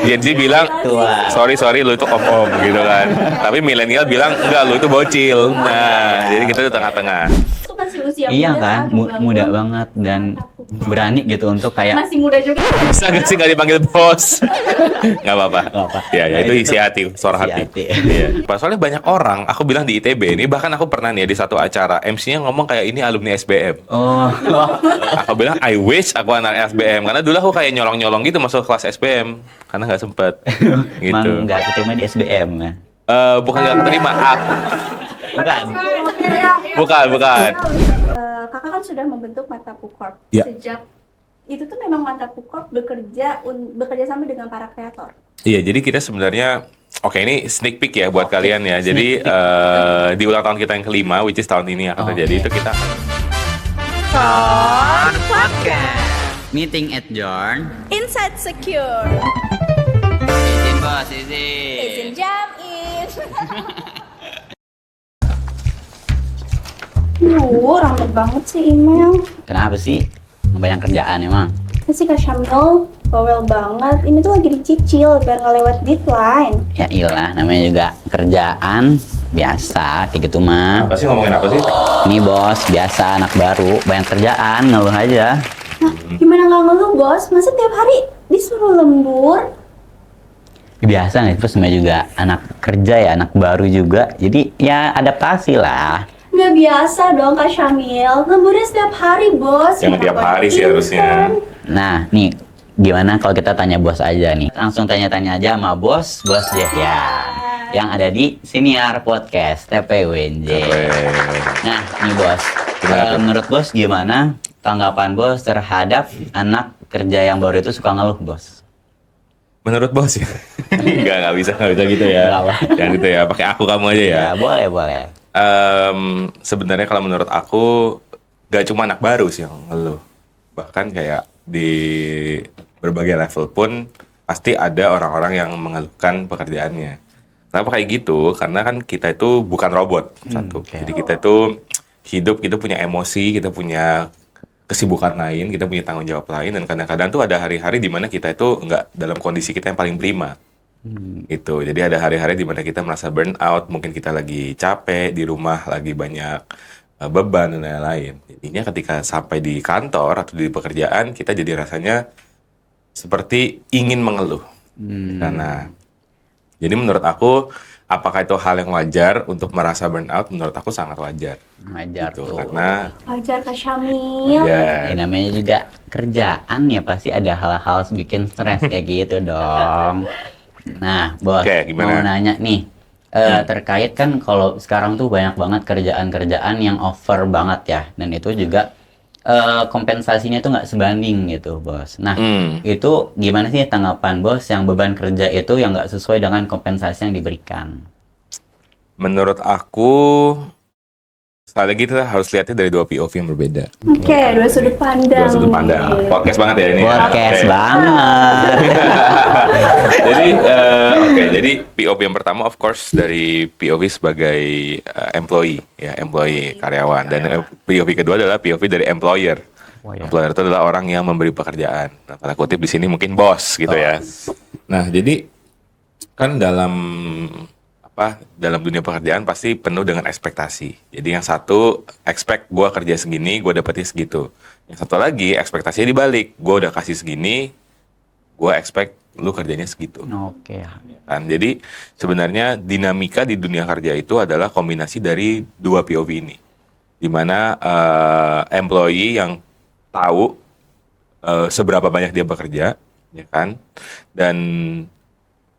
Gen Z bilang, Tua. sorry lu itu om gitu kan. Tapi milenial bilang enggak, lu itu bocil. Nah, jadi kita di tengah-tengah. Itu masih usia Iya muda, kan, aduh, gangguan. muda banget dan berani gitu untuk kayak Masih muda juga. Bisa nggak sih nggak dipanggil bos? Nggak apa-apa. Nggak apa. Ya, Nah, itu itu isi hati, suara isi hati. hati. Iya. Soalnya banyak orang, aku bilang di ITB ini, bahkan aku pernah nih di satu acara, MC-nya ngomong kayak ini alumni SBM. oh Aku bilang, I wish aku anak SBM. Karena dulu aku kayak nyolong-nyolong gitu masuk kelas SBM. Karena nggak sempet. emang Gitu. nggak keterima di SBM ya? Bukan nggak keterima. Bukan. Bukan. Kakak kan sudah membentuk Matapu Corp. Ya. Sejak itu tuh memang Matapu Corp bekerja sama dengan para kreator. Iya, jadi kita sebenarnya, oke ini sneak peek ya buat kalian ya. Jadi di ulang tahun kita yang kelima, which is tahun ini akan terjadi, itu kita Meeting adjourn. Inside Secure. Izin bos, izin. Izin jam in. Rame banget sih email. Kenapa sih? Banyak kerjaan emang. Sih Kak Syamil, bawel banget. Ini tuh lagi dicicil biar nggak lewat deadline. Ya iyalah, namanya juga kerjaan biasa kayak gitu mah. apa sih ngomongin apa sih? Ini bos, biasa anak baru, banyak kerjaan, ngeluh aja. Nah, gimana nggak ngeluh bos? Masa tiap hari disuruh lembur? Biasa nih, terus namanya juga anak kerja ya, anak baru juga. Jadi ya adaptasi lah. Nggak biasa dong Kak Syamil. Lemburnya setiap hari bos. Jangan tiap hari sih harusnya. Nah, nih gimana kalau kita tanya bos aja nih? Langsung tanya-tanya aja sama bos Jehyan yang ada di Siniar Podcast TPWNJ. Nah, nih bos, Gimana tuh? menurut bos gimana tanggapan bos terhadap anak kerja yang baru itu suka ngeluh bos? Menurut bos ya? nggak bisa gitu ya. Nggak apa. Jangan gitu ya, pakai aku kamu aja ya. Ya boleh. Sebenarnya kalau menurut aku, gak cuma anak baru sih yang ngeluh. Bahkan kayak di berbagai level pun pasti ada orang-orang yang mengeluhkan pekerjaannya. Kenapa kayak gitu? Karena kan kita itu bukan robot, satu. oke. Jadi kita itu hidup, kita punya emosi, kita punya kesibukan lain, kita punya tanggung jawab lain, dan kadang-kadang tuh ada hari-hari di mana kita itu nggak dalam kondisi kita yang paling prima. Gitu. Jadi ada hari-hari di mana kita merasa burn out, mungkin kita lagi capek, di rumah lagi banyak beban dan lain-lain. Jadinya ketika sampai di kantor atau di pekerjaan, kita jadi rasanya seperti ingin mengeluh. Karena jadi menurut aku, apakah itu hal yang wajar untuk merasa burnout? Menurut aku sangat wajar. Ngajar Gitu. tuh. Karena Wajar Kak Syamil. Ya, ya, namanya juga kerjaan ya pasti ada hal-hal bikin stres kayak gitu dong. Nah, bos, Oke, gimana? mau nanya nih, terkait kan kalau sekarang tuh banyak banget kerjaan-kerjaan yang over banget ya, dan itu juga kompensasinya tuh nggak sebanding gitu, bos. Nah, itu gimana sih tanggapan bos yang beban kerja itu yang nggak sesuai dengan kompensasi yang diberikan? menurut aku, sekali lagi kita harus lihatnya dari dua POV yang berbeda. Oke, dua sudut pandang. Dua sudut pandang. nih. Podcast banget ya ini. Podcast Oke. banget. Jadi, jadi POV yang pertama of course dari POV sebagai employee, ya employee karyawan, dan POV kedua adalah POV dari employer. Oh, ya. Employer itu adalah orang yang memberi pekerjaan. Nah, tanda kutip di sini mungkin bos gitu ya. Nah, jadi kan dalam dunia pekerjaan pasti penuh dengan ekspektasi. Jadi yang satu expect gue kerja segini, gue dapetnya segitu. Yang satu lagi ekspektasinya dibalik, gue udah kasih segini, gue expect lu kerjanya segitu. Oke. Kan? Jadi sebenarnya dinamika di dunia kerja itu adalah kombinasi dari dua POV ini, dimana employee yang tahu seberapa banyak dia bekerja, ya kan, dan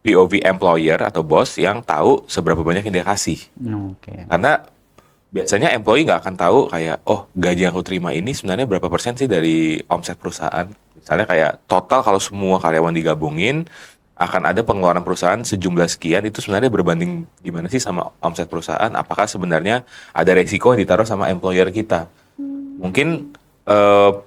POV employer atau bos yang tahu seberapa banyak yang dia kasih. Oke. Karena biasanya employee nggak akan tahu kayak, oh gaji yang aku terima ini sebenarnya berapa persen sih dari omset perusahaan. Misalnya kayak total kalau semua karyawan digabungin, akan ada pengeluaran perusahaan sejumlah sekian, itu sebenarnya berbanding gimana sih sama omset perusahaan, apakah sebenarnya ada resiko yang ditaruh sama employer kita. Mungkin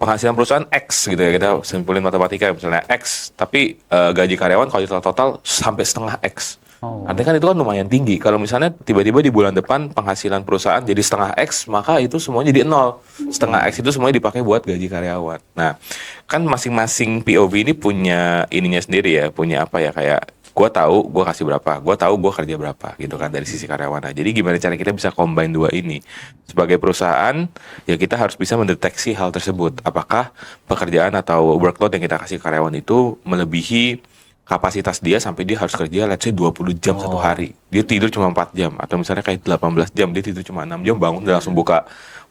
penghasilan perusahaan X gitu ya, kita simpulin matematika misalnya X, tapi gaji karyawan kalau total sampai setengah X. Oh. Artinya kan itu kan lumayan tinggi. Kalau misalnya tiba-tiba di bulan depan penghasilan perusahaan jadi setengah X, maka itu semuanya jadi nol. Setengah X itu semuanya dipakai buat gaji karyawan. Nah, kan masing-masing POV ini punya ininya sendiri ya, punya apa ya, kayak gue tahu gue kasih berapa, gue tahu gue kerja berapa gitu kan dari sisi karyawan. Nah, jadi gimana cara kita bisa combine dua ini? Sebagai perusahaan, ya kita harus bisa mendeteksi hal tersebut. Apakah pekerjaan atau workload yang kita kasih karyawan itu melebihi kapasitas dia sampai dia harus kerja let's say 20 jam satu hari. Dia tidur cuma 4 jam atau misalnya kayak 18 jam, dia tidur cuma 6 jam, bangun dan langsung buka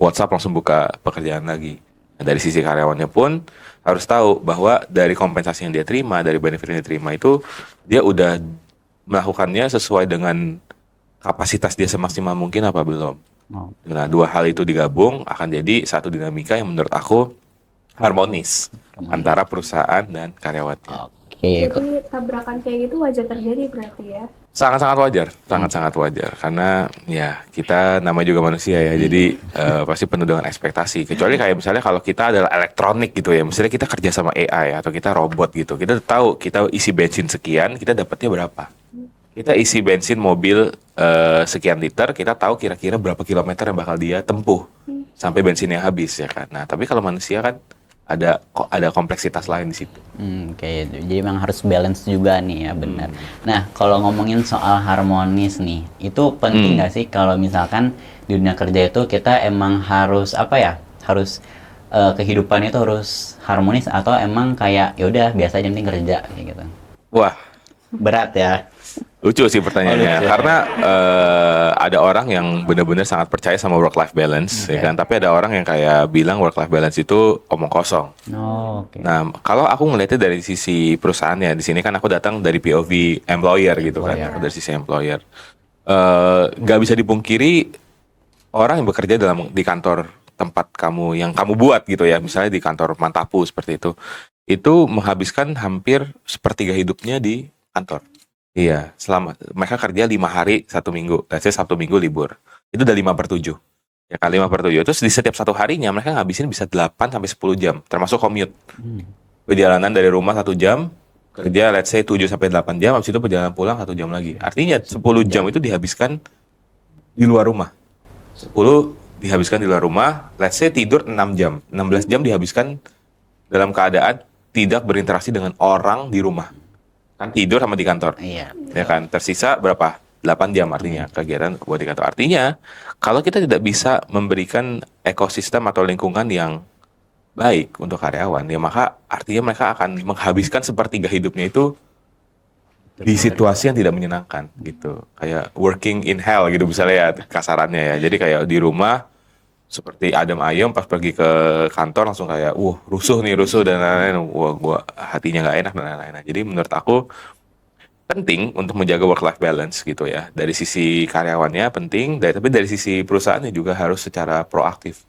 WhatsApp, langsung buka pekerjaan lagi. Nah, dari sisi karyawannya pun harus tahu bahwa dari kompensasi yang dia terima, dari benefit yang dia terima itu dia udah melakukannya sesuai dengan kapasitas dia semaksimal mungkin apa belum. Oh. Nah, dua hal itu digabung akan jadi satu dinamika yang menurut aku harmonis antara perusahaan dan karyawannya. Oke. Jadi tabrakan kayak gitu wajar terjadi berarti ya. Sangat-sangat wajar, sangat-sangat wajar. Karena ya kita namanya juga manusia ya, jadi pasti penuh dengan ekspektasi. Kecuali kayak misalnya kalau kita adalah elektronik gitu ya, misalnya kita kerja sama AI atau kita robot gitu, kita tahu kita isi bensin sekian, kita dapatnya berapa. Kita isi bensin mobil sekian liter, kita tahu kira-kira berapa kilometer yang bakal dia tempuh sampai bensinnya habis ya kan. Nah, tapi kalau manusia kan ada kompleksitas lain di situ. Kayak gitu. Jadi memang harus balance juga nih ya, benar. Nah, kalau ngomongin soal harmonis nih, itu penting nggak sih kalau misalkan di dunia kerja itu kita emang harus apa ya? Harus kehidupan itu harus harmonis atau emang kayak ya udah biasa aja penting kerja kayak gitu. Wah, Berat ya. lucu sih pertanyaannya, Oh, lucu. karena ada orang yang benar-benar sangat percaya sama work-life balance, ya kan? Tapi ada orang yang kayak bilang work-life balance itu omong kosong. Oh, oke. Nah, kalau aku ngelihatnya dari sisi perusahaannya, di sini kan aku datang dari POV employer gitu kan, Employer. aku dari sisi employer. Nggak bisa dipungkiri orang yang bekerja di kantor tempat kamu yang kamu buat gitu ya, misalnya di kantor Mantapu seperti itu menghabiskan hampir sepertiga hidupnya di kantor. Iya, selama mereka kerja 5 hari 1 minggu, let's say Sabtu Minggu libur, itu udah 5/7. Ya kan 5/7. Terus di setiap satu harinya mereka ngabisin bisa 8 sampai 10 jam, termasuk commute. Perjalanan dari rumah 1 jam, kerja let's say 7 sampai 8 jam, habis itu perjalanan pulang 1 jam lagi. Artinya 10 jam itu dihabiskan di luar rumah. 10 dihabiskan di luar rumah, let's say tidur 6 jam. 16 jam dihabiskan dalam keadaan tidak berinteraksi dengan orang di rumah. Kan tidur sama di kantor. Iya. Ya kan, tersisa berapa? 8 jam artinya kegiatan buat di kantor. Artinya, kalau kita tidak bisa memberikan ekosistem atau lingkungan yang baik untuk karyawan, ya maka artinya mereka akan menghabiskan sepertiga hidupnya itu di situasi yang tidak menyenangkan gitu. Kayak working in hell gitu misalnya ya kasarannya ya. Jadi kayak di rumah seperti adem ayem, pas pergi ke kantor langsung kayak rusuh dan lain-lain. Gua hatinya nggak enak dan lain-lain. Jadi menurut aku penting untuk menjaga work life balance gitu ya. Dari sisi karyawannya penting, tapi dari sisi perusahaannya juga harus secara proaktif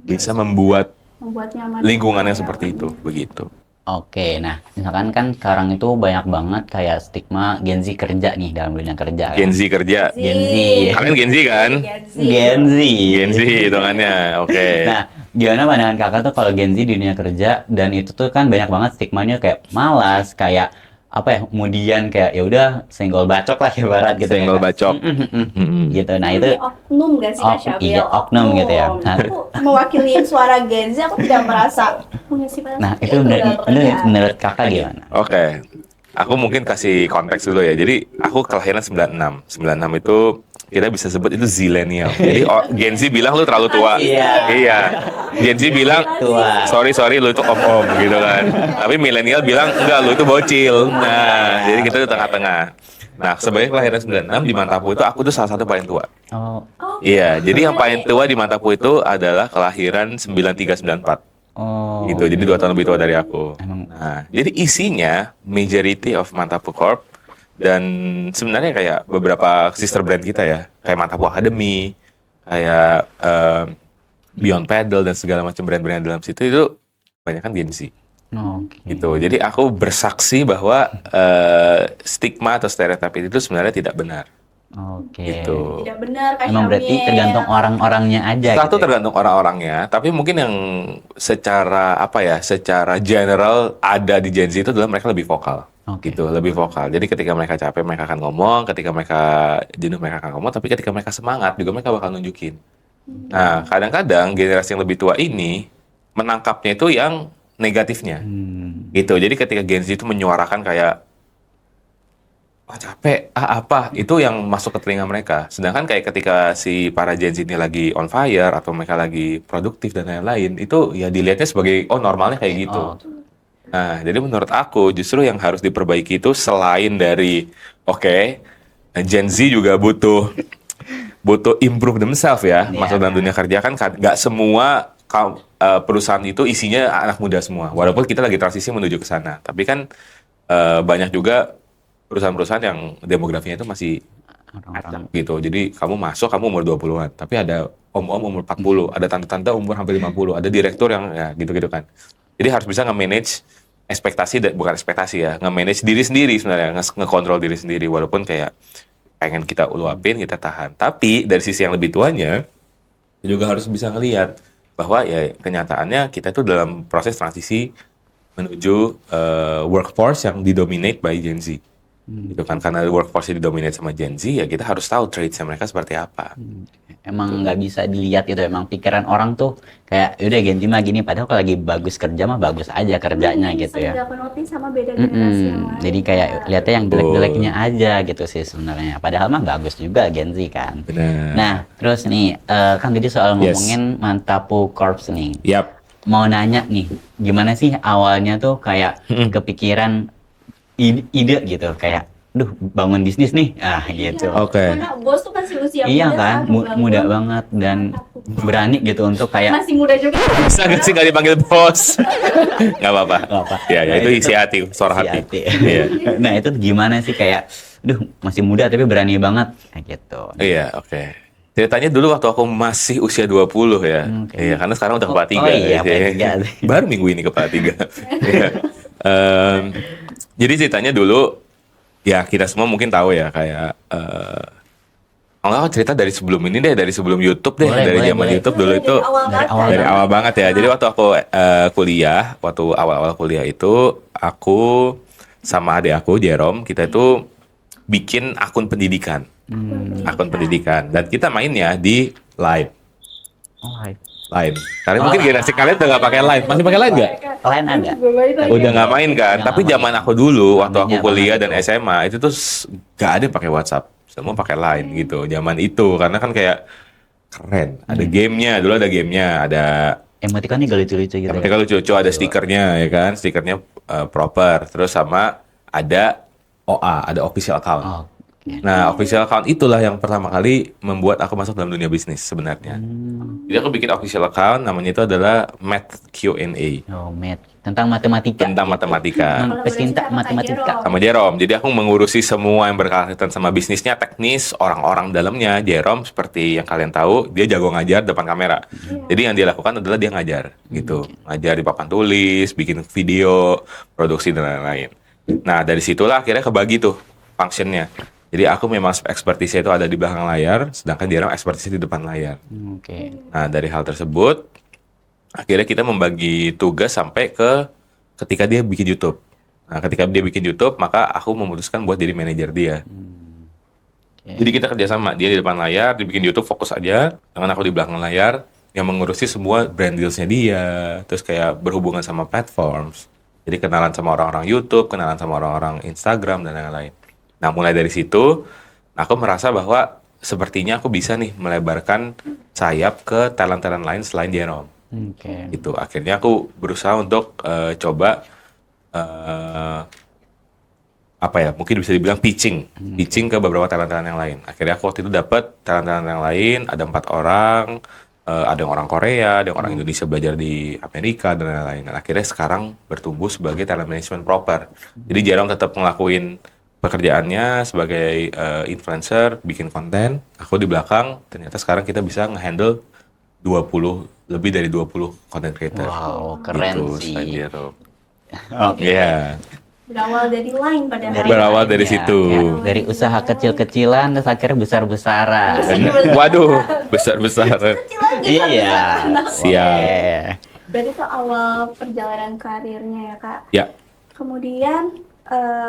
bisa membuat Membuat nyaman. lingkungan yang seperti itu begitu. Oke, nah misalkan kan sekarang itu banyak banget kayak stigma Gen Z kerja nih dalam dunia kerja. Gen Z kerja. Gen Z. Kalian Gen Z kan? Gen Z. Gen Z hitungannya. Oke. Nah, gimana pandangan kakak tuh kalau Gen Z di dunia kerja dan itu tuh kan banyak banget stigmanya kayak malas, kayak apa ya, kemudian kayak ya udah senggol bacok lah ibarat gitu. Senggol ya, Kak. bacok. Gitu. Nah, itu Ini oknum gak sih Kak Syabil? iya, oknum gitu ya. Nah. Aku mewakili suara Gen Z, aku tidak merasa punya sifat Nah, seperti itu dalam pekerjaan. menurut kakak gimana? Oke. Aku mungkin kasih konteks dulu ya. Jadi aku kelahiran 96. 96 itu kita bisa sebut itu zillennial. Jadi Gen Z bilang lu terlalu tua. Iya. Gen Z bilang Tua. sorry lu itu om-om gitu kan. Tapi milenial bilang enggak, lu itu bocil. Nah, jadi kita di tengah-tengah. Nah, sebagai kelahiran 96 di Mantapu itu aku tuh salah satu paling tua. Oh, Iya, jadi yang paling tua di Mantapu itu adalah kelahiran 9394. oh. Gitu, jadi 2 tahun lebih tua dari aku. Emang. Nah, jadi isinya majority of Mantapu Corp dan sebenarnya kayak beberapa sister brand kita ya, kayak Mantapu Academy, kayak Beyond Paddle dan segala macam brand-brand dalam situ itu banyak kan Gen Z. Oke. Gitu. Jadi aku bersaksi bahwa stigma atau stereotip itu sebenarnya tidak benar. Oke. Gitu. Tidak benar Kak Emang berarti Syamil. tergantung orang-orangnya aja Satu gitu ya? tergantung orang-orangnya, tapi mungkin yang secara general ada di Gen Z itu adalah mereka lebih vokal. Oke. gitu, lebih vokal. Jadi ketika mereka capek mereka akan ngomong, ketika mereka jenuh mereka akan ngomong, tapi ketika mereka semangat juga mereka bakal nunjukin. Nah, kadang-kadang generasi yang lebih tua ini menangkapnya itu yang negatifnya. Gitu. Jadi ketika Gen Z itu menyuarakan kayak capek, apa, itu yang masuk ke telinga mereka. Sedangkan kayak ketika si para Gen Z ini lagi on fire atau mereka lagi produktif dan lain-lain, itu ya dilihatnya sebagai normalnya kayak gitu. Oh. Nah, jadi menurut aku justru yang harus diperbaiki itu selain dari Gen Z juga butuh improve themselves ya, masuk dalam dunia kerja kan nggak semua perusahaan itu isinya anak muda semua. Walaupun kita lagi transisi menuju ke sana, tapi kan banyak juga perusahaan-perusahaan yang demografinya itu masih Orang-orang. gitu. Jadi kamu masuk, kamu umur 20-an, tapi ada om-om umur 40, ada tante-tante umur hampir 50, ada direktur yang ya gitu-gitu kan. Jadi harus bisa nge-manage bukan ekspektasi ya, nge-manage diri sendiri sebenarnya, nge-control diri sendiri, walaupun kayak pengen kita luapin, kita tahan. Tapi dari sisi yang lebih tuanya, juga harus bisa ngelihat bahwa ya kenyataannya kita itu dalam proses transisi menuju workforce yang didominate by Gen Z. Gitu kan, karena workforce didominate sama Gen Z, ya kita harus tahu traits mereka seperti apa. Emang nggak bisa dilihat itu, emang pikiran orang tuh kayak udah ganti mah gini, padahal kalau lagi bagus kerja mah bagus aja kerjanya gitu ya. Bisa notice sama beda generasi yang lain. Jadi kayak lihatnya yang jelek-jeleknya aja gitu sih sebenarnya. Padahal mah bagus juga Gen Z kan. Benar. Nah, terus nih kan tadi soal ngomongin Mantapu Corps nih. Yap. Mau nanya nih, gimana sih awalnya tuh kayak kepikiran ide gitu, kayak duh bangun bisnis nih, gitu. Oke. Karena bos tuh masih usia Iya muda kan, bangun. muda banget dan berani gitu untuk kayak Masih muda juga. Bisa nggak sih nggak dipanggil bos? Nggak apa-apa. Nggak apa. Ya, Nah, itu isi hati, suara isi hati. hati. Iya. Nah itu gimana sih kayak, duh masih muda tapi berani banget kayak gitu. Iya, oke. Ceritanya dulu waktu aku masih usia 20 ya. Oke. Iya, karena sekarang udah kepala 3. Oh iya, kepala 3. Baru minggu ini kepala 3. Iya. Jadi ceritanya dulu, ya kita semua mungkin tahu ya, kayak enggak, aku cerita dari sebelum ini deh, dari sebelum YouTube deh, Boleh, dari boleh, zaman boleh. YouTube dulu itu. Dari awal banget ya. Jadi waktu aku kuliah, waktu awal-awal kuliah itu, aku sama adik aku, Jerome, kita itu bikin akun pendidikan. Akun pendidikan. Dan kita mainnya di Line. Line. Karena mungkin generasi kalian udah nggak pakai Line. Masih pakai Line nggak? Lain ada. Udah nggak main kan? Udah Tapi nggak zaman aku dulu, waktu aku Zamannya kuliah banget dan SMA, itu tuh nggak ada yang pakai WhatsApp. Semua pakai Line gitu. Zaman itu. Karena kan kayak keren. Ada gamenya. Dulu ada gamenya. Ada Emoticonnya gak lucu-lucu gitu. ketika lucu-lucu, ada stikernya ya kan, stikernya proper, terus sama ada OA, ada official account. Oh, oke. Nah, official account itulah yang pertama kali membuat aku masuk dalam dunia bisnis sebenarnya. Jadi aku bikin official account, namanya itu adalah Math Q&A, Oh, Matt. Tentang matematika. tentang matematika. Pecinta matematika. Sama Jerome. Jadi aku mengurusi semua yang berkaitan sama bisnisnya, teknis, orang-orang dalamnya. Jerome seperti yang kalian tahu, dia jago ngajar depan kamera. Jadi yang dia lakukan adalah dia ngajar gitu. Ngajar di papan tulis, bikin video, produksi dan lain-lain. Nah, dari situlah akhirnya kebagi tuh functionnya. Jadi aku memang expertise itu ada di belakang layar, sedangkan Jerome expertise di depan layar. Oke. Nah, dari hal tersebut, akhirnya kita membagi tugas sampai ke ketika dia bikin YouTube. Nah, ketika dia bikin YouTube, maka aku memutuskan buat jadi manajer dia. Jadi kita kerjasama, dia di depan layar, dia bikin YouTube fokus aja, dengan aku di belakang layar, yang mengurusi semua brand deals-nya dia, terus kayak berhubungan sama platforms. Jadi kenalan sama orang-orang YouTube, kenalan sama orang-orang Instagram, dan lain-lain. Nah, mulai dari situ, aku merasa bahwa sepertinya aku bisa nih melebarkan sayap ke talent-talent lain selain Jerome. Oke. Gitu. Akhirnya aku berusaha untuk coba apa ya, mungkin bisa dibilang pitching ke beberapa talent-talent yang lain. Akhirnya aku waktu itu dapat talent-talent yang lain, ada 4 orang, ada yang orang Korea, ada yang orang Indonesia belajar di Amerika dan lain-lain. Dan akhirnya sekarang bertumbuh sebagai talent management proper. Jadi Jerome tetap ngelakuin pekerjaannya sebagai influencer, bikin konten. Aku di belakang, ternyata sekarang kita bisa nge-handle lebih dari 20 content creator. Wow, keren Gitu, sih. selain Jerome. Oke. Iya. Berawal dari Line pada hari Berawal dari Ya, situ. ya. Dari usaha kecil-kecilan terus akhirnya besar-besaran. Waduh, besar-besar. Iya. Siap. Oke. Berarti itu awal perjalanan karirnya ya kak. Ya. Kemudian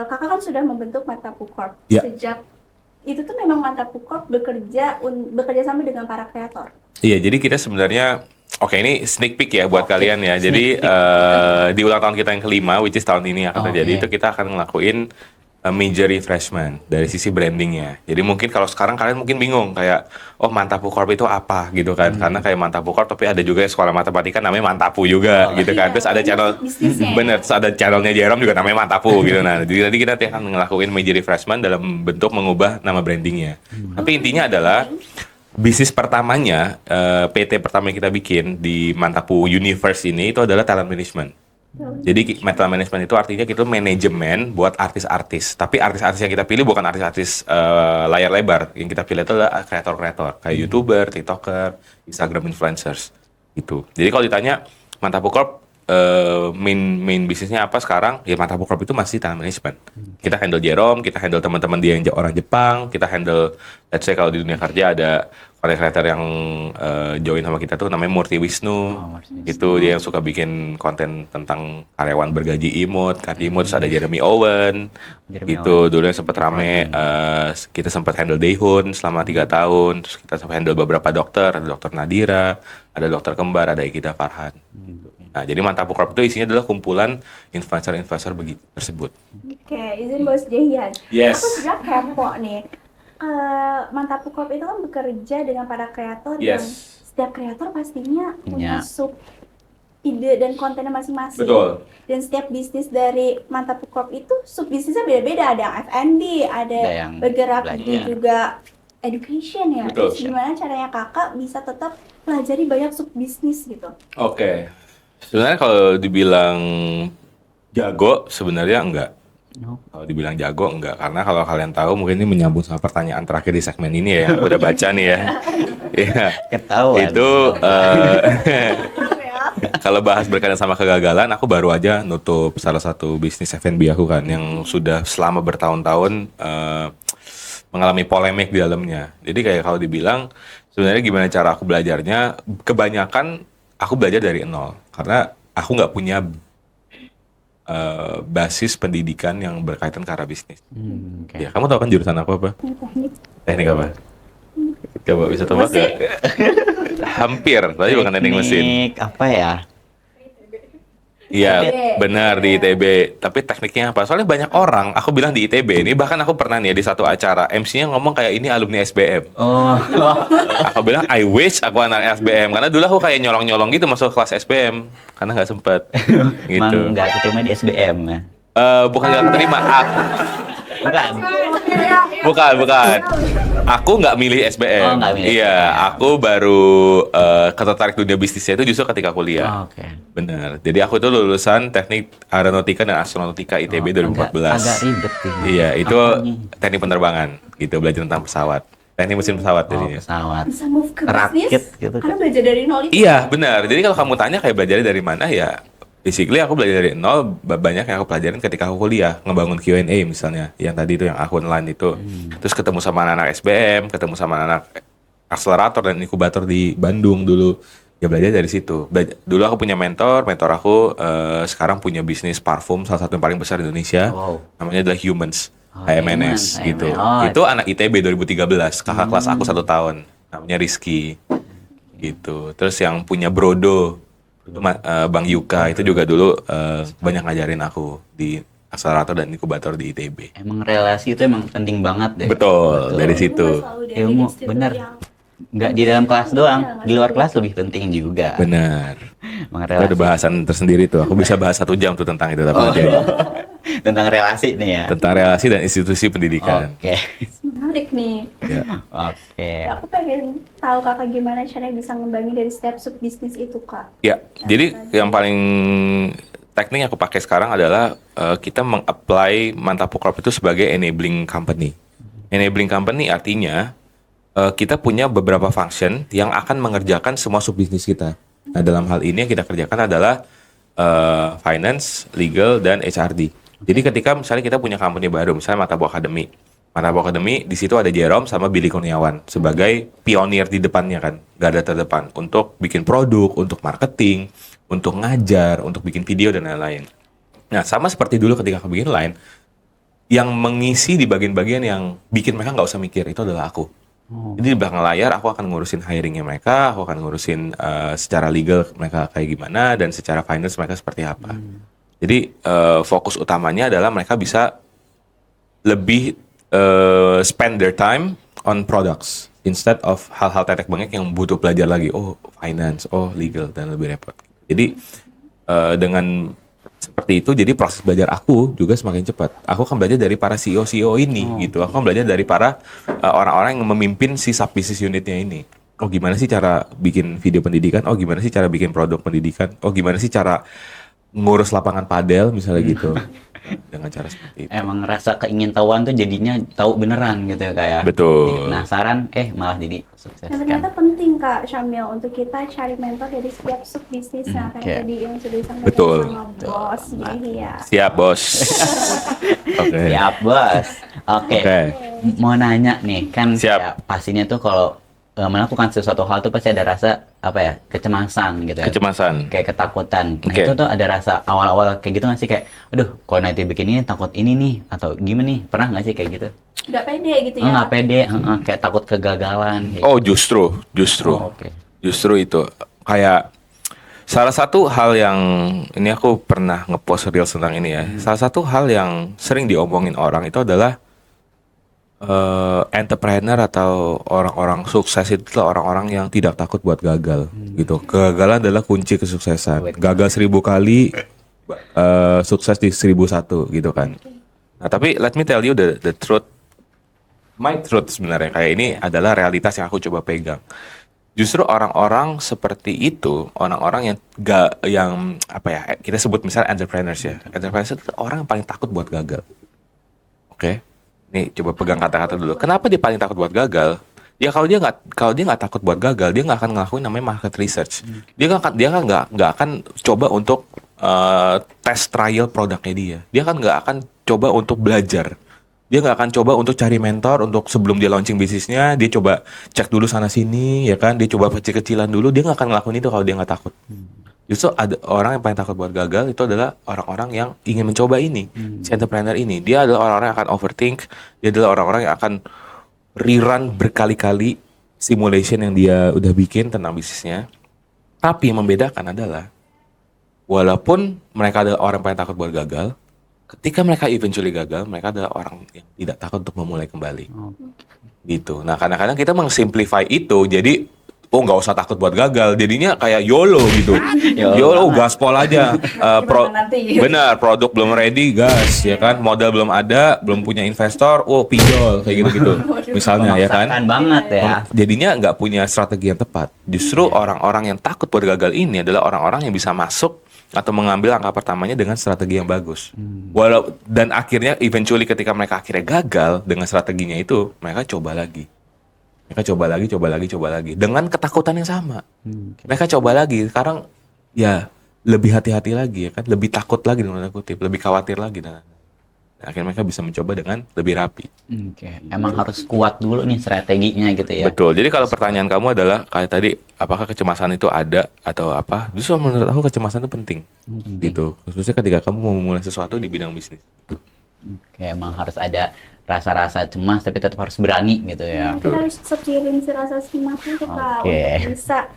kakak kan sudah membentuk Mantapu Corp. Ya. Sejak itu tuh memang Mantapu Corp bekerja sama dengan para kreator. Iya, jadi kita sebenarnya, oke ini sneak peek ya buat kalian ya. Jadi di ulang tahun kita yang kelima, which is tahun ini akan terjadi, itu kita akan ngelakuin major refreshment dari sisi brandingnya. Jadi mungkin kalau sekarang kalian mungkin bingung kayak, oh Mantapu Corp itu apa gitu kan? Karena kayak Mantapu Corp, tapi ada juga sekolah matematika namanya Mantapu juga gitu kan. Terus ada channel, Bisnisnya. bener, terus ada channelnya Jerome juga namanya Mantapu gitu. Nah, jadi nanti kita akan ngelakuin major refreshment dalam bentuk mengubah nama brandingnya. Tapi intinya adalah bisnis pertamanya, PT pertama yang kita bikin di Mantapu Universe ini itu adalah talent management. Jadi talent management itu artinya kita manajemen buat artis-artis. Tapi artis-artis yang kita pilih bukan artis-artis layar lebar. Yang kita pilih itu adalah kreator-kreator kayak YouTuber, TikToker, Instagram influencers. Gitu. Jadi kalau ditanya Mantapu Corp main bisnisnya apa sekarang? Ya Mantapu Corp itu masih talent management. Kita handle Jerome, kita handle teman-teman dia yang orang Jepang, kita handle, let's say kalau di dunia kerja ada kreator yang join sama kita tuh namanya Murti Wisnu. Itu dia yang suka bikin konten tentang karyawan bergaji imut, cut imut. Terus ada Jeremy Owen. Gitu, dulu yang sempat rame. Kita sempat handle Daehun selama 3 tahun. Terus kita sempat handle beberapa dokter, ada dokter Nadira, ada dokter kembar, ada Ikida Farhan. Nah, jadi Mantapu Corp itu isinya adalah kumpulan influencer-influencer tersebut. Oke, izin Bos Jahian. Yes. Aku juga kepo nih. Mantapu Corp itu kan bekerja dengan para kreator yang Yes. setiap kreator pastinya punya Ya. sub ide dan kontennya masing-masing. Betul. Dan setiap bisnis dari Mantapu Corp itu sub bisnisnya beda-beda. Ada yang F&B, ada Ada yang bergerak di belajar. juga education ya. Betul. Terus gimana caranya kakak bisa tetap pelajari banyak sub bisnis gitu? Oke. Sebenarnya kalau dibilang jago, sebenarnya enggak. Kalau dibilang jago, enggak. Karena kalau kalian tahu, mungkin ini menyambung sama pertanyaan terakhir di segmen ini ya, yang udah baca nih ya. Iya. Ketahuan. Itu kalau bahas berkaitan sama kegagalan, aku baru aja nutup salah satu bisnis F&B aku kan, yang sudah selama bertahun-tahun mengalami polemik di dalamnya. Jadi kayak kalau dibilang, sebenarnya gimana cara aku belajarnya, kebanyakan aku belajar dari nol. Karena aku nggak punya basis pendidikan yang berkaitan ke arah bisnis. Oke. Ya, kamu tahu kan jurusan aku apa? Teknik apa? Coba bisa tebak nggak? Hampir, tapi bukan teknik mesin. Teknik apa ya? Iya, ITB. benar di ITB. Tapi tekniknya apa? Soalnya banyak orang, aku bilang di ITB ini, bahkan aku pernah nih ya di satu acara, MC-nya ngomong kayak ini alumni SBM. Oh, Aku bilang, I wish aku anak SBM. Karena dulu aku kayak nyolong-nyolong gitu masuk kelas SBM. Karena nggak sempet. emang Gitu. nggak keterima di SBM ya? Bukan nggak keterima. Bukan. Bukan. Aku nggak milih SBM. Oh, nggak milih Iya, SBM. aku baru ketertarik dunia bisnisnya itu justru ketika kuliah. Oh, oke. Benar. Jadi aku tuh lulusan teknik aeronautika dan astronautika ITB 2014. Agak ribet sih. Iya, itu Apanya? teknik penerbangan. Gitu, belajar tentang pesawat. Teknik mesin pesawat Oh, jadinya. pesawat. Bisa move ke Rakit bisnis gitu. karena belajar dari nol itu. Iya, benar. Jadi kalau kamu tanya kayak belajar dari mana ya, basically aku belajar dari nol, banyak yang aku pelajarin ketika aku kuliah, ngebangun Q&A misalnya, yang tadi itu yang akun online itu. Terus ketemu sama anak-anak SBM, ketemu sama anak akselerator dan inkubator di Bandung dulu. Ya belajar dari situ. Dulu aku punya mentor aku sekarang punya bisnis parfum salah satu yang paling besar di Indonesia. Wow. Namanya adalah Humans, Oh, HMNS Humans, gitu. Oh, Itu anak ITB 2013, kakak kelas aku 1 tahun. Namanya Rizky. Gitu. Terus yang punya Brodo, itu Bang Yuka, itu juga dulu banyak ngajarin aku di akselerator dan inkubator di ITB. Emang relasi itu emang penting banget deh. Betul, dari situ. Ilmu, bener. Nggak di dalam kelas doang, di luar kelas lebih penting juga. Benar. Emang Itu ada relasi. bahasan tersendiri tuh. Aku bisa bahas 1 jam tuh tentang itu. Tapi aja. Tentang relasi nih ya. Tentang relasi dan institusi pendidikan. Oke. Menarik nih. Ya. Oke. Aku pengen tahu kakak gimana caranya bisa ngembangin dari setiap sub bisnis itu kak. Ya, jadi yang paling teknik yang aku pakai sekarang adalah kita meng-apply Mantapu Corp itu sebagai enabling company. Enabling company artinya kita punya beberapa function yang akan mengerjakan semua subbisnis kita. Nah, dalam hal ini yang kita kerjakan adalah finance, legal, dan HRD. Jadi ketika misalnya kita punya company baru, misalnya Mantapu Academy. Mantapu Academy, di situ ada Jerome sama Billy Kurniawan sebagai pionir di depannya kan, garda terdepan untuk bikin produk, untuk marketing, untuk ngajar, untuk bikin video dan lain-lain. Nah, sama seperti dulu ketika aku bikin Line, yang mengisi di bagian-bagian yang bikin mereka nggak usah mikir, itu adalah aku. Jadi di belakang layar aku akan ngurusin hiringnya mereka, aku akan ngurusin secara legal mereka kayak gimana, dan secara finance mereka seperti apa. Jadi fokus utamanya adalah mereka bisa lebih spend their time on products instead of hal-hal tetek bengek yang butuh belajar lagi. Oh, finance, oh legal, dan lebih repot. Jadi dengan seperti itu, jadi proses belajar aku juga semakin cepat. Aku akan belajar dari para CEO ini gitu. Aku akan belajar dari para orang-orang yang memimpin si sub business unitnya ini. Oh, gimana sih cara bikin video pendidikan? Oh, gimana sih cara bikin produk pendidikan? Oh, gimana sih cara ngurus lapangan padel misalnya gitu. Dengan cara seperti itu. Emang rasa keingintahuan tuh jadinya tahu beneran gitu ya kayak. Betul. Penasaran, malah jadi sukses Dan kan. ternyata penting Kak Syamil untuk kita cari mentor dari setiap sub bisnis Oke. kayak tadi yang sudah disampaikan Betul. sama bos ya. Siap, Bos. Oke. Siap bos. Oke. Oke. Mau nanya nih kan Siap. kayak pastinya tuh kalau melakukan sesuatu hal tuh pasti ada rasa apa ya kecemasan gitu ya. Kecemasan. Kayak ketakutan. Nah Oke. itu tuh ada rasa awal-awal kayak gitu nggak sih kayak, aduh kalau nanti bikin ini takut ini nih atau gimana nih pernah nggak sih kayak gitu? Nggak pede gitu ya. Nggak pede, kayak takut kegagalan. Kayak Oh, justru. Oh, oke. Justru itu kayak salah satu hal yang ini aku pernah ngepost reels tentang ini ya. Salah satu hal yang sering diomongin orang itu adalah entrepreneur atau orang-orang sukses itu adalah orang-orang yang tidak takut buat gagal gitu. Kegagalan adalah kunci kesuksesan. Gagal 1000 kali, sukses di 1001 gitu kan. Nah, tapi let me tell you the truth. My truth sebenarnya kayak ini adalah realitas yang aku coba pegang. Justru orang-orang seperti itu, orang-orang yang apa ya, kita sebut misalnya entrepreneurs ya. Entrepreneurs itu orang yang paling takut buat gagal. Oke. Nih, coba pegang kata-kata dulu. Kenapa dia paling takut buat gagal? Ya kalau dia nggak takut buat gagal, dia nggak akan ngelakuin namanya market research. Dia kan nggak akan coba untuk test trial produknya dia. Dia kan nggak akan coba untuk belajar. Dia nggak akan coba untuk cari mentor untuk sebelum dia launching bisnisnya, dia coba cek dulu sana sini, ya kan? Dia coba kecil-kecilan dulu. Dia nggak akan ngelakuin itu kalau dia nggak takut. Justru ada orang yang paling takut buat gagal itu adalah orang-orang yang ingin mencoba ini, si entrepreneur ini. Dia adalah orang-orang yang akan overthink, dia adalah orang-orang yang akan rerun berkali-kali simulation yang dia udah bikin tentang bisnisnya. Tapi yang membedakan adalah, walaupun mereka adalah orang yang paling takut buat gagal, ketika mereka eventually gagal, mereka adalah orang yang tidak takut untuk memulai kembali. Gitu. Nah, kadang-kadang kita mengsimplify itu, jadi nggak usah takut buat gagal, jadinya kayak YOLO gitu. YOLO, gaspol aja. Benar, produk belum ready, gas, ya kan. Modal belum ada, belum punya investor, pinjol kayak gitu-gitu. Misalnya, ya kan. Memaksakan banget ya. Jadinya nggak punya strategi yang tepat. Justru orang-orang yang takut buat gagal ini adalah orang-orang yang bisa masuk atau mengambil langkah pertamanya dengan strategi yang bagus. Dan akhirnya eventually ketika mereka akhirnya gagal dengan strateginya itu, mereka coba lagi. Mereka coba lagi dengan ketakutan yang sama. Mereka coba lagi. Sekarang ya lebih hati-hati lagi ya kan, lebih takut lagi dengan tanda kutip, lebih khawatir lagi dan akhirnya mereka bisa mencoba dengan lebih rapi. Oke. Emang harus kuat dulu nih strateginya gitu ya. Betul. Jadi kalau pertanyaan kamu adalah kayak tadi, apakah kecemasan itu ada atau apa? Justru menurut aku kecemasan itu penting. Gitu. Khususnya ketika kamu mau memulai sesuatu di bidang bisnis. Oke, emang harus ada rasa-rasa cemas tapi tetap harus berani gitu ya. Nah, kita harus sepirin si rasa cemas itu Kak, Oke. untuk bisa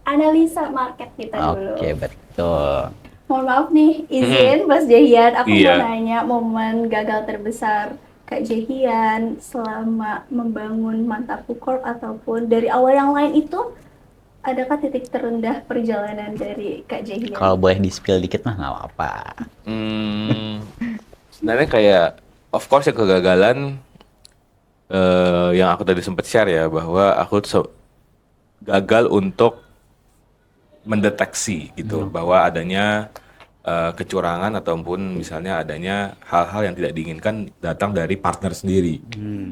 analisa market kita dulu. Oke, betul. Mohon maaf nih, izin Mas Jahian, aku Iya. mau nanya momen gagal terbesar Kak Jahian selama membangun Mantapu Corp ataupun dari awal yang lain itu, adakah titik terendah perjalanan dari Kak Jahian? Kalau boleh di-spill dikit mah nggak apa-apa. Sebenarnya kayak of course ya kegagalan yang aku tadi sempat share ya, bahwa aku gagal untuk mendeteksi gitu bahwa adanya kecurangan ataupun misalnya adanya hal-hal yang tidak diinginkan datang dari partner sendiri,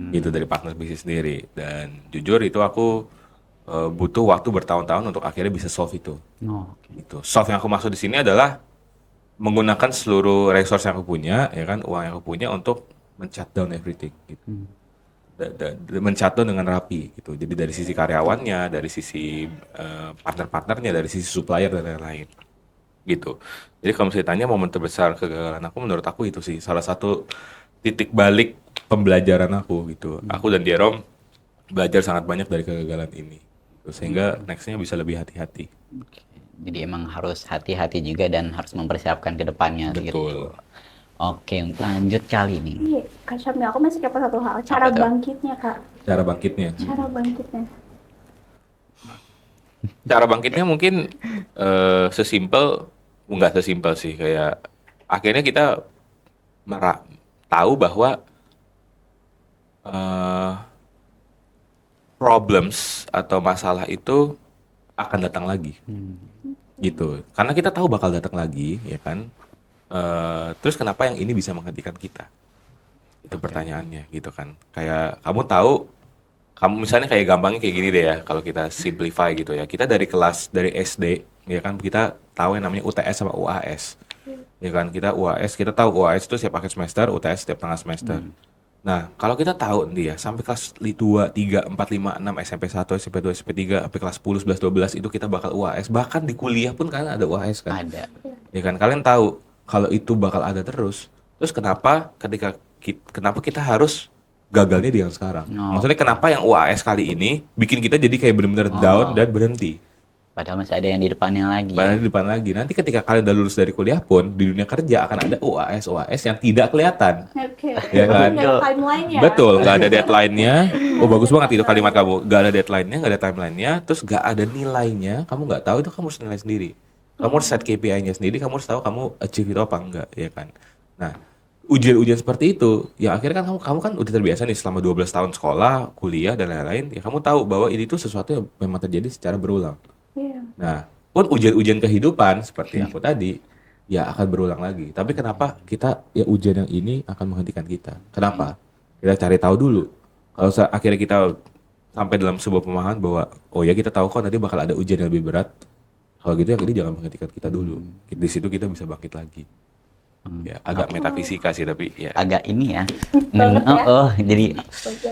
gitu, dari partner bisnis sendiri. Dan jujur itu aku butuh waktu bertahun-tahun untuk akhirnya bisa solve itu. Gitu. Solve yang aku maksud di sini adalah menggunakan seluruh resource yang aku punya, ya kan, uang yang aku punya untuk men-shutdown everything, gitu. Men-shutdown dengan rapi, gitu. Jadi dari sisi karyawannya, dari sisi partner-partnernya, dari sisi supplier dan lain-lain, gitu. Jadi kalau misalnya ditanya momen terbesar kegagalan aku, menurut aku itu sih salah satu titik balik pembelajaran aku gitu. Aku dan Jerom belajar sangat banyak dari kegagalan ini. Sehingga nextnya bisa lebih hati-hati. Jadi emang harus hati-hati juga dan harus mempersiapkan ke depannya gitu. Betul. Oke, lanjut kali nih. Iya, Kak Syamil, aku masih kepo satu hal. Cara Apa tuh? bangkitnya, Kak. Cara bangkitnya. Cara bangkitnya. Cara bangkitnya mungkin sesimpel, nggak sesimpel sih, kayak akhirnya kita tahu bahwa problems atau masalah itu akan datang lagi, gitu. Karena kita tahu bakal datang lagi, ya kan. Terus kenapa yang ini bisa menghentikan kita? Itu pertanyaannya, gitu kan. Kayak kamu tahu, kamu misalnya kayak gampangnya kayak gini deh ya, kalau kita simplify gitu ya. Kita dari SD, ya kan, kita tahu yang namanya UTS sama UAS. Ya kan, kita UAS, kita tahu UAS itu setiap akhir semester, UTS setiap tengah semester. Nah, kalau kita tahu nih ya, sampai kelas 2, 3, 4, 5, 6, SMP 1, SMP 2, SMP 3, sampai kelas 10, 11, 12 itu kita bakal UAS. Bahkan di kuliah pun kan ada UAS kan. Ada. Ya kan, kalian tahu kalau itu bakal ada terus. Terus kenapa kita harus gagalnya di yang sekarang? Oh. Maksudnya kenapa yang UAS kali ini bikin kita jadi kayak benar-benar down dan berhenti? Padahal masih ada yang di depannya lagi. Padahal di depan lagi. Nanti ketika kalian udah lulus dari kuliah pun, di dunia kerja akan ada UAS yang tidak kelihatan. Oke. Ya kan? Nggak ada timeline-nya. Betul, nggak ada deadline-nya. Oh, bagus banget itu kalimat kamu. Nggak ada deadline-nya, nggak ada timeline-nya, terus nggak ada nilainya. Kamu nggak tahu itu, kamu harus nilai sendiri. Kamu harus set KPI-nya sendiri, kamu harus tahu kamu achieve itu apa enggak, ya kan? Nah, ujian-ujian seperti itu, ya akhirnya kan kamu kan udah terbiasa nih selama 12 tahun sekolah, kuliah, dan lain-lain, ya kamu tahu bahwa ini tuh sesuatu yang memang terjadi secara berulang. Iya. Nah, pun ujian-ujian kehidupan seperti aku tadi, ya akan berulang lagi. Tapi kenapa ya ujian yang ini akan menghentikan kita? Kenapa? Kita cari tahu dulu. Kalau akhirnya kita sampai dalam sebuah pemahaman bahwa, oh ya kita tahu kok nanti bakal ada ujian yang lebih berat. Kalau gitu yang ini jangan menghentikan kita dulu. Di situ kita bisa bangkit lagi. Ya, agak metafisika sih tapi ya. Agak ini ya. Banget ya. Jadi Oke.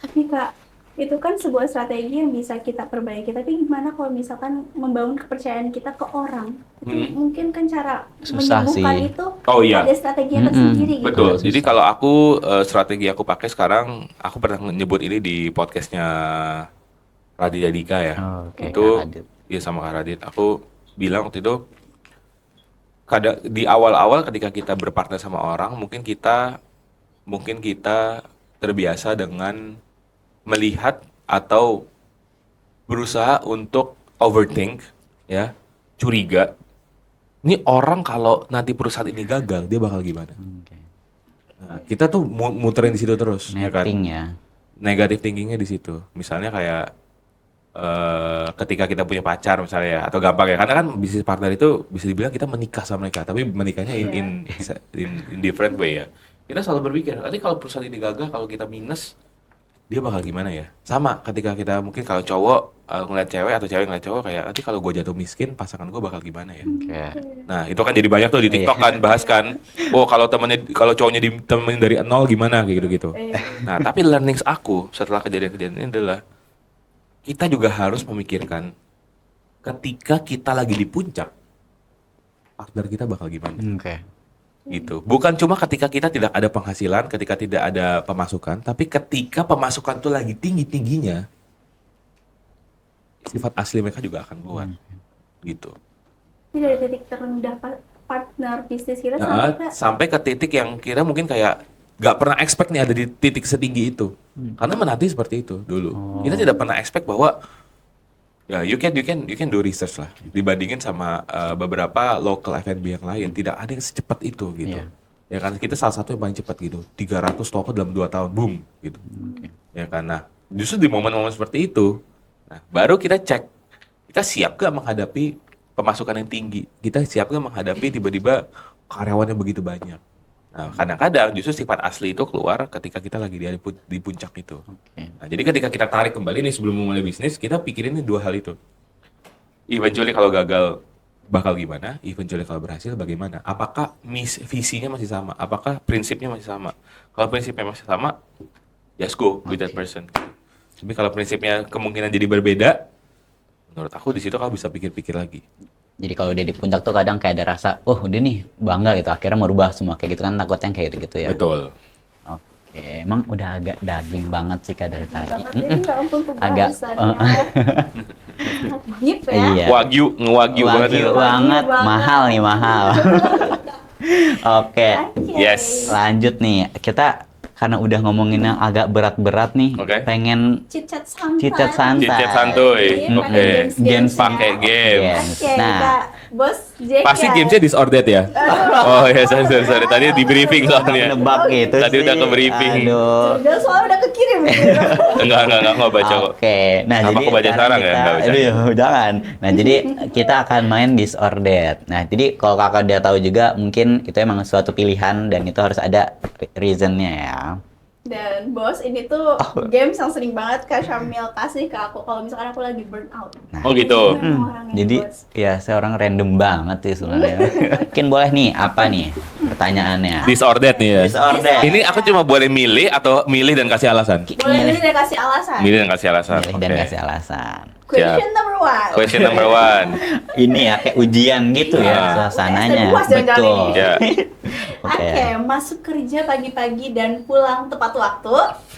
Tapi Kak, itu kan sebuah strategi yang bisa kita perbaiki. Tapi gimana kalau misalkan membangun kepercayaan kita ke orang? Itu mungkin kan cara Susah menyembuhkan sih. itu Oh, iya. ada strategi tersendiri gitu. Betul. Jadi kalau aku strategi aku pakai sekarang, aku pernah nyebut ini di podcastnya Raditya Dika ya. Oh, oke, Itu Kak Radit. ya sama Kak Radit. Aku bilang waktu itu di awal-awal ketika kita berpartner sama orang, mungkin kita terbiasa dengan melihat atau berusaha untuk overthink, ya, curiga. Ini orang kalau nanti perusahaan ini gagal, dia bakal gimana? Oke. Nah, kita tuh muterin di situ terus, ya kan? Netting ya. Negative thinkingnya di situ. Misalnya kayak ketika kita punya pacar misalnya ya, atau gampang ya, karena kan bisnis partner itu bisa dibilang kita menikah sama mereka, tapi menikahnya in different way ya. Kita selalu berpikir, nanti kalau perusahaan ini gagal, kalau kita minus, dia bakal gimana ya? Sama ketika kita mungkin kalau cowok ngeliat cewek atau cewek ngeliat cowok, kayak nanti kalau gue jatuh miskin, pasangan gue bakal gimana ya? Oke. Nah, itu kan jadi banyak tuh di TikTok kan bahas kan. Oh, kalau cowoknya ditemenin dari nol gimana kayak gitu-gitu. Nah, tapi learnings aku setelah kejadian-kejadian ini adalah kita juga harus memikirkan ketika kita lagi di puncak, partner kita bakal gimana Oke. gitu. Bukan cuma ketika kita tidak ada penghasilan, ketika tidak ada pemasukan, tapi ketika pemasukan tuh lagi tinggi-tingginya, sifat asli mereka juga akan keluar gitu. Ini dari titik terendah partner bisnis kita Nah, sampai ke titik yang kira mungkin kayak gak pernah expect nih ada di titik setinggi itu. Karena menanti seperti itu dulu. Kita tidak pernah expect bahwa ya you can do research lah. Dibandingin sama beberapa local F&B yang lain, tidak ada yang secepat itu gitu. Iya. Ya kan kita salah satu yang paling cepat gitu. 300 toko dalam 2 tahun, boom gitu. Ya kan. Nah, justru di momen-momen seperti itu, nah, baru kita cek kita siap gak menghadapi pemasukan yang tinggi. Kita siap gak menghadapi tiba-tiba karyawannya begitu banyak. Nah, kadang-kadang justru sifat asli itu keluar ketika kita lagi di puncak itu. Nah, jadi ketika kita tarik kembali nih sebelum memulai bisnis, kita pikirin nih 2 hal itu. Eventually kalau gagal bakal gimana? Eventually kalau berhasil bagaimana? Apakah visinya masih sama? Apakah prinsipnya masih sama? Kalau prinsipnya masih sama, just go with that person. Tapi kalau prinsipnya kemungkinan jadi berbeda, menurut aku di situ kamu bisa pikir-pikir lagi. Jadi kalau udah di puncak tuh kadang kayak ada rasa, oh udah nih bangga gitu, akhirnya merubah semua kayak gitu kan, takutnya kayak gitu ya. Betul. Oke, emang udah agak daging banget sih Kak dari tadi. Jadi nggak ampun Agak, pembahasannya. Deep ya. Iya. Ngewagyu banget. Wagyu ya. banget, Wagyu banget. mahal nih mahal. Oke, Oke. Yes. lanjut nih. Kita karena udah ngomongin yang agak berat-berat nih, Oke. pengen Chit-chat santai. Chit-chat santai. Cicet santuy. Iya, Oke. pakai games ya. Pakai games. Oke, Nah. Kak. Bos Jack Pasti ya? gamesnya disordered ya? Oh ya, sorry. Tadi di briefing soalnya. nebak gitu Tadi sih. udah ke briefing. Aduh. Udah soalnya udah kekirim gitu. Enggak baca kok. Oke, nah Apa jadi aku baca sekarang ya? Nggak baca. Aduh, jangan. Nah jadi kita akan main disordered. Nah jadi kalau kakak udah tahu juga mungkin itu emang suatu pilihan dan itu harus ada reasonnya ya. Dan bos, ini tuh games yang sering banget Kak Syamil kasih ke aku kalau misalkan aku lagi burn out. Oh gitu. Jadi ya saya orang random banget sih sebenarnya. Mungkin boleh nih apa nih pertanyaannya? Disordered nih ya. Disordered. Ini aku cuma boleh milih atau milih dan kasih alasan? Boleh milih dan kasih alasan. Milih dan kasih alasan. Milih dan Oke. kasih alasan. Question number one. Question number one. Ini ya kayak ujian gitu ya Ah. suasananya. Puas jangan-jangan Betul. ini. Ya. Oke, masuk kerja pagi-pagi dan pulang tepat waktu.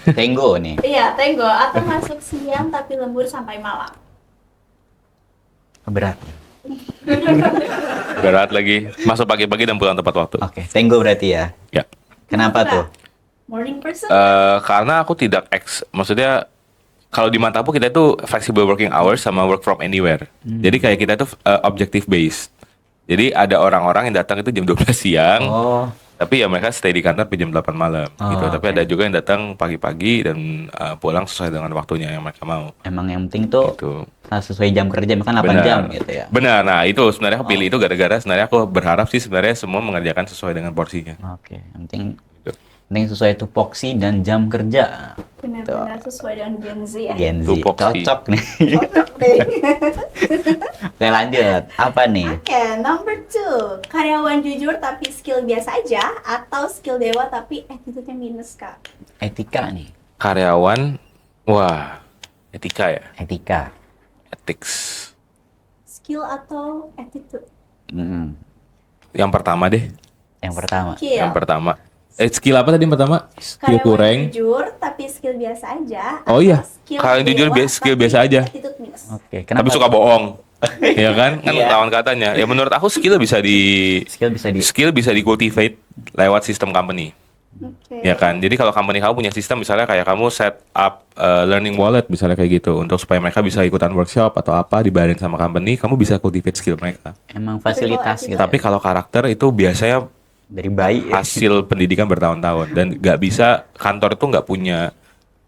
Tenggo nih. Iya, tenggo. Atau masuk siang tapi lembur sampai malam. Berat. Berat lagi. Masuk pagi-pagi dan pulang tepat waktu. Oke, tenggo berarti ya. Ya. Kenapa tuh? Morning person? Karena aku tidak maksudnya kalau di mata aku kita itu flexible working hours sama work from anywhere. Jadi kayak kita itu objective based. Jadi ada orang-orang yang datang itu jam 12 siang, Oh, tapi ya mereka stay di kantor sampai jam 8 malam gitu. Tapi oke. ada juga yang datang pagi-pagi dan pulang sesuai dengan waktunya yang mereka mau. emang yang penting tuh Gitu. sesuai jam kerja, misalkan 8 jam gitu ya. Benar. Nah, itu sebenarnya aku pilih itu gara-gara sebenarnya aku berharap sih sebenarnya semua mengerjakan sesuai dengan porsinya. Oke, yang penting Gitu. sesuai tupoksi dan jam kerja. Benar-benar sesuai dengan Gen Z ya. Gen Z Tupoksi. cocok nih. Oke, lanjut. Apa nih? Oke, number two. Karyawan jujur tapi skill biasa aja atau skill dewa tapi attitude-nya minus, Kak? Etika nih. Karyawan, wah, etika ya, Etika. ethics. Skill atau attitude? Mm, Yang pertama deh, Yang pertama. Skill. yang pertama. Skill apa tadi yang pertama? Skill Karyawan kurang. jujur tapi skill biasa aja. Oh iya, atau karyawan jujur dewa skill tapi biasa aja. Attitude minus. Oke, Tapi kenapa? suka bohong. Iya kan? Kan Iya. lawan katanya. Ya menurut aku skill bisa Skill bisa di cultivate lewat sistem company. Oke. Ya kan? Jadi kalau company kamu punya sistem misalnya kayak kamu set up learning wallet misalnya kayak gitu untuk supaya mereka bisa ikutan workshop atau apa dibayarin sama company, kamu bisa cultivate skill mereka. emang fasilitas gitu. Tapi kalau karakter itu biasanya Dari bayi ya. hasil pendidikan bertahun-tahun dan nggak bisa kantor tuh nggak punya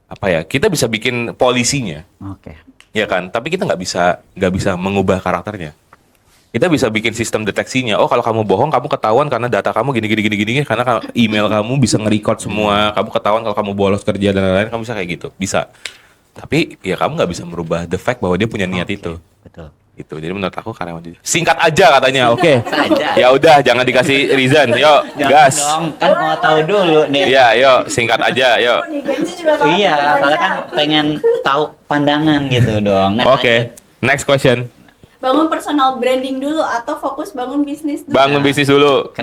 apa ya, kita bisa bikin polisinya Oke. ya kan, tapi kita nggak bisa mengubah karakternya. Kita bisa bikin sistem deteksinya. Oh, kalau kamu bohong kamu ketahuan karena data kamu gini karena email kamu bisa nge-record semua, kamu ketahuan kalau kamu bolos kerja dan lain-lain, kamu bisa kayak gitu, bisa. Tapi ya kamu nggak bisa merubah the fact bahwa dia punya niat Oke, itu. Betul. Gitu. Jadi menurut aku karyawan jujur. Singkat aja katanya. Oke. Aja. Ya udah, jangan dikasih reason. Yuk, Jangan gas. dong, kan mau tahu dulu nih. Iya, yuk, singkat aja, yuk. Oh, nih, gaji juga kalau Iya, kerja. soalnya kan pengen tahu pandangan gitu dong. Nah, Oke. Next question. Bangun personal branding dulu atau fokus bangun bisnis dulu? Bangun bisnis dulu.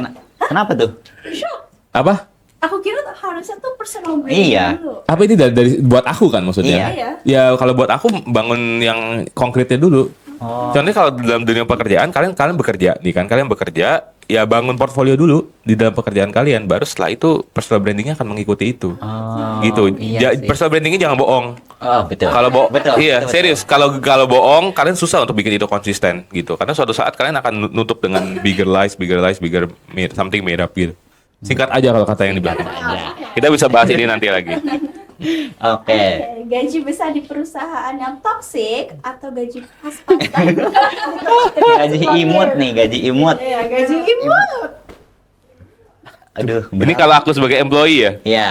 Kenapa tuh? Shock. Apa? Aku kira tuh harusnya tuh personal branding Iya. dulu. Apa ini dari buat aku kan maksudnya? Iya. Ya kalau buat aku bangun yang konkretnya dulu. Oh, Contohnya kalau dalam dunia pekerjaan kalian bekerja nih kan, kalian bekerja ya bangun portfolio dulu di dalam pekerjaan kalian, baru setelah itu personal brandingnya akan mengikuti itu. oh, Gitu. Iya sih. Personal brandingnya jangan bohong. Oh, betul. Kalau betul. iya betul, serius. Kalau bohong, kalian susah untuk bikin itu konsisten gitu. Karena suatu saat kalian akan nutup dengan bigger lies, something made up gitu. Singkat aja kalau kata yang di belakang. aja. Kita bisa bahas ini nanti lagi. Oke. Oke, gaji besar di perusahaan yang toksik atau gaji pas-pasan? Gaji imut nih, gaji imut. Iya, gaji imut. Aduh, Ini kalau aku sebagai employee ya. ya.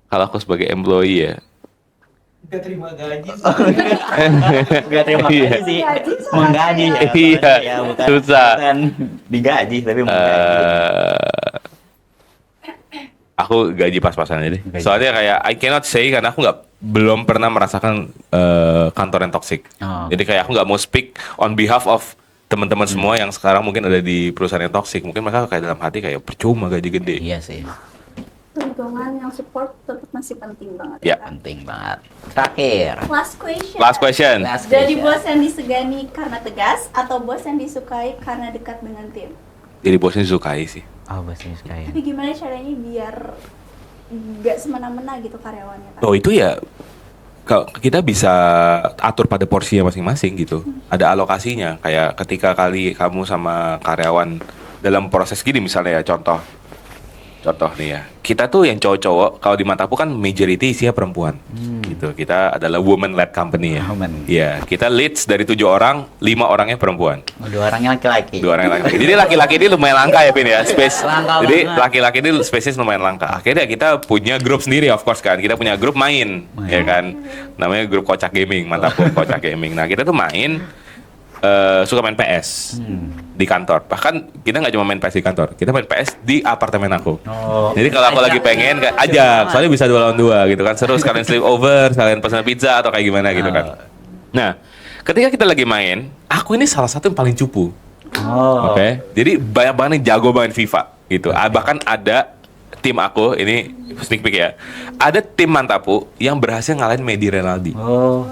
Kalau aku sebagai employee ya. Gak terima gaji Iya. sih. Gaji sama Menggaji ya. Iya, Ya, bukan, susah. bukan digaji tapi menggaji. Aku gaji pas-pasan aja deh. Gaji. Soalnya kayak I cannot say karena aku belum pernah merasakan kantor yang toxic. Oh. Jadi kayak aku nggak mau speak on behalf of teman-teman semua yang sekarang mungkin ada di perusahaan yang toxic. Mungkin mereka kayak dalam hati kayak percuma gaji gede. Iya sih. lingkungan yang support tetap masih penting banget. Ya. Kan? Penting banget. Terakhir. Last question. Last question. Last Jadi question. bos yang disegani karena tegas atau bos yang disukai karena dekat dengan tim? Jadi bosnya disukai sih. Oh, bahasa sekalian. Tapi gimana caranya biar nggak semena-mena gitu karyawannya kan? Oh itu ya kita bisa atur pada porsinya masing-masing gitu. Ada alokasinya. Kayak ketika kali kamu sama karyawan dalam proses gini misalnya ya contoh nih ya. Kita tuh yang cowok-cowok kalau di Matapu kan majority isinya perempuan. Gitu. Kita adalah woman led company ya. Woman. Iya, kita leads dari 7 orang, 5 orangnya perempuan. Oh, 2 orangnya laki-laki. 2 orang laki-laki. Jadi laki-laki ini lumayan langka ya Pin ya. Space. Langka Jadi banget. laki-laki ini spesies lumayan langka. Akhirnya kita punya grup sendiri of course kan. Kita punya grup main. Ya kan. Namanya grup Kocak Gaming, Matapu Kocak Gaming. Nah, kita tuh main suka main PS di kantor. Bahkan kita nggak cuma main PS di kantor, kita main PS di apartemen aku. Oh. Jadi kalau aku lagi pengen kayak ajak, soalnya bisa 2 lawan 2 gitu kan. Seru sekalian sleep over, sekalian pesan pizza atau kayak gimana gitu kan. Nah, ketika kita lagi main, aku ini salah satu yang paling cupu. Oh. Oke. Jadi banyak banget yang jago main FIFA gitu. Bahkan ada tim aku ini sneak peek ya. Ada tim Mantapu yang berhasil ngalahin Medi Renaldi. Oh.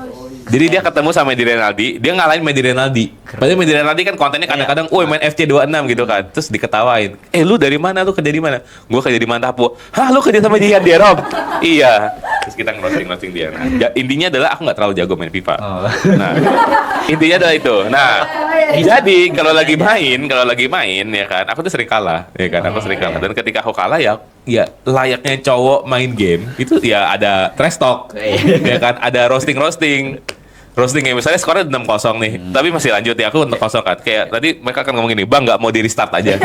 Jadi dia ketemu sama Medi Renaldi, dia ngalahin Medi Renaldi. Padahal Medi Renaldi kan kontennya kadang-kadang, woi main FC26 gitu kan. Terus diketawain, lu dari mana, lu kerja di mana? Gua kerja di Mantapu. Hah, lu kerja sama Jihan Derom? Iya. Terus kita ngerosting dia. Nah, intinya adalah aku nggak terlalu jago main FIFA. Oh. Nah, intinya adalah itu. Nah, jadi kalau lagi main ya kan, aku tuh sering kalah, ya kan, aku sering kalah. Dan ketika aku kalah ya layaknya cowok main game itu ya ada trash talk, ya kan, ada roasting kayak misalnya skornya 6-0 nih, tapi masih lanjut ya aku untuk 0 kan. Kayak tadi mereka akan ngomong gini, "Bang, nggak mau di restart aja."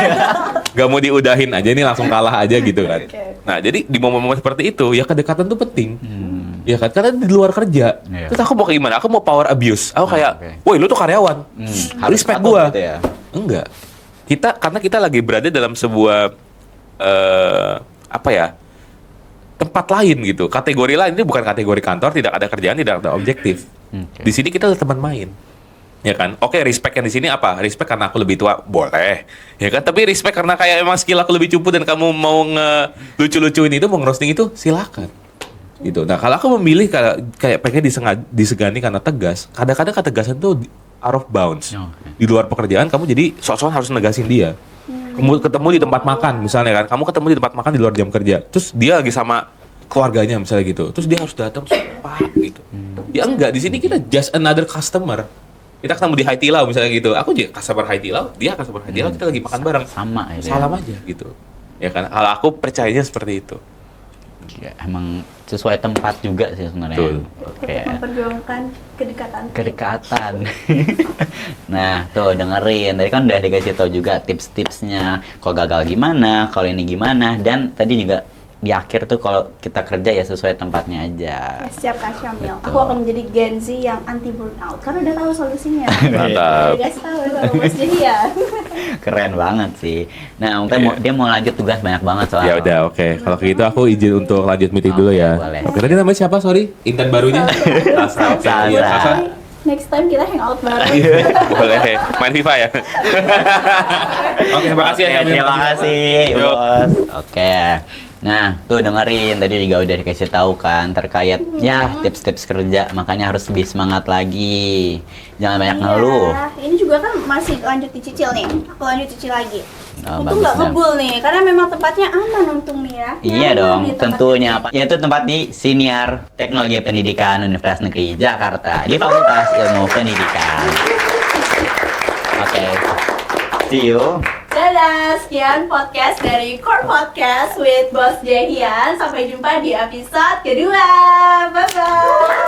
Nggak mau diudahin aja, ini langsung kalah aja gitu kan. Nah, jadi di momen-momen seperti itu ya kedekatan tuh penting. Ya kan, karena di luar kerja. Iya. Terus aku mau kayak gimana? Aku mau power abuse. Aku kayak, "Woi, lu tuh karyawan." Respect patuh gua. gitu ya. Enggak. Karena kita lagi berada dalam sebuah tempat lain gitu, kategori lain. Ini bukan kategori kantor, tidak ada kerjaan, tidak ada objektif. Di sini kita adalah teman main, ya kan? Oke, respect yang di sini apa? Respect karena aku lebih tua, boleh, ya kan? Tapi respect karena kayak emang skill aku lebih cupu dan kamu mau lucu-lucuin itu, mau ngerosting itu, silakan. Gitu. Nah, kalau aku memilih kayak pengen disegani karena tegas, kadang-kadang ketegasan tuh out of bounds. Di luar pekerjaan kamu jadi sok-sokan harus negasin dia. Kamu ketemu di tempat makan misalnya kan, kamu ketemu di tempat makan di luar jam kerja, terus dia lagi sama keluarganya misalnya gitu, terus dia harus datang pak gitu. Ya enggak, di sini kita just another customer. Kita ketemu di Haidilao misalnya gitu, aku juga customer Haidilao, dia customer Haidilao, kita lagi makan bareng, Sama aja. salam aja gitu. Ya kan, kalau aku percayanya seperti itu. Ya, emang sesuai tempat juga sih sebenarnya. Betul. Oke. Memperjuangkan kedekatan. Nah, tuh dengerin. Tadi kan udah dikasih tahu juga tips-tipsnya. Kalau gagal gimana, kalau ini gimana, dan tadi juga di akhir tuh kalau kita kerja ya sesuai tempatnya aja. Ya, siap Kak Syamil. Betul. Aku akan menjadi Gen Z yang anti burnout karena udah tahu solusinya. Mantap. Dikasih tahu sama Mas Jahian. Keren banget sih. Nah, dia mau lanjut tugas banyak banget soalnya. Ya udah, oke. Kalau gitu aku izin untuk lanjut meeting dulu ya. Boleh. Oke, tadi namanya siapa? Sorry, intern barunya. Sasa. Oke, Sasa. iya, Sasa. Next time kita hangout bareng. Boleh, main FIFA ya. Oke, makasih ya. Oke, terima kasih, Yuk. Bos. Oke. Nah, tuh dengerin tadi juga udah dikasih tahu kan terkait ya tips-tips kerja, makanya harus lebih semangat lagi. Jangan banyak ngeluh. Iya, ini juga kan masih lanjut dicicil nih. Aku lanjut cicil lagi. Oh, Untung nggak bagus, ngebul nih, karena memang tempatnya aman untung nih ya. Iya Nyaman dong, nih tempat tentunya. ini. Yaitu tempat di Siniar Teknologi Pendidikan Universitas Negeri Jakarta di Fakultas Ilmu Pendidikan. Oke, see you. Dadah, sekian podcast dari Core Podcast with Bos Jahian. Sampai jumpa di episode kedua. Bye-bye.